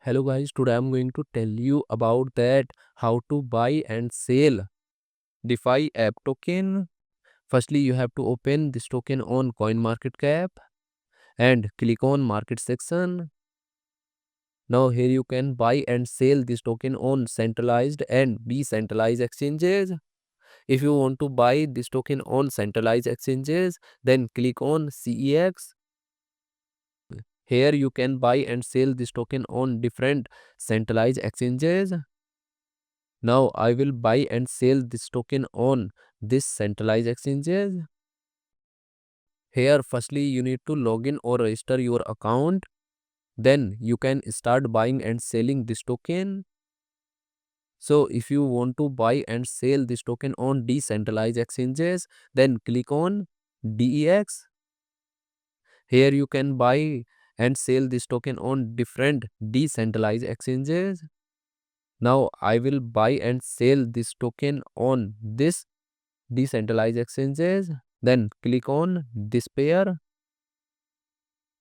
Hello guys, today I'm going to tell you about that how to buy and sell DeFi app token. Firstly, you have to open this token on CoinMarketCap and click on market section. Now here you can buy and sell this token on centralized and decentralized exchanges. If you want to buy this token on centralized exchanges, then click on CEX. Here you can buy and sell this token on different centralized exchanges. Now I will buy and sell this token on this centralized exchanges. Here firstly you need to log in or register your account. Then you can start buying and selling this token. So if you want to buy and sell this token on decentralized exchanges, then click on DEX. Here you can buy and sell this token on different decentralized exchanges. Now I will buy and sell this token on this decentralized exchanges. Then click on this pair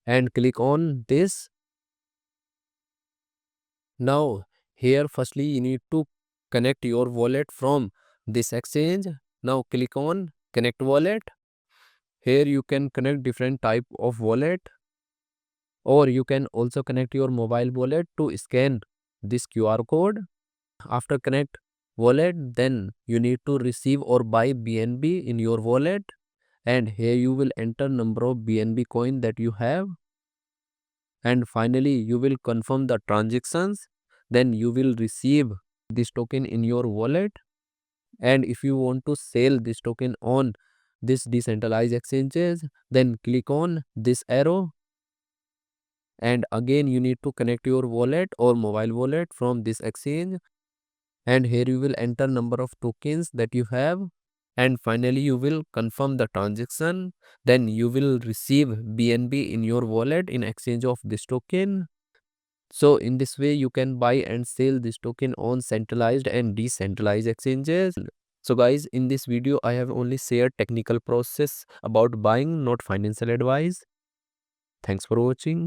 and click on this. Now here firstly you need to connect your wallet from this exchange. Now click on connect wallet. Here you can connect different type of wallet, or you can also connect your mobile wallet to scan this QR code. After connect wallet, then you need to receive or buy BNB in your wallet, and here you will enter number of BNB coin that you have, and finally you will confirm the transactions. Then you will receive this token in your wallet. And if you want to sell this token on this decentralized exchanges, then click on this arrow, and again you need to connect your wallet or mobile wallet from this exchange, and here you will enter number of tokens that you have, and finally you will confirm the transaction. Then you will receive BNB in your wallet in exchange of this token. So in this way you can buy and sell this token on centralized and decentralized exchanges. So guys, in this video I have only shared technical process about buying, not financial advice. Thanks for watching.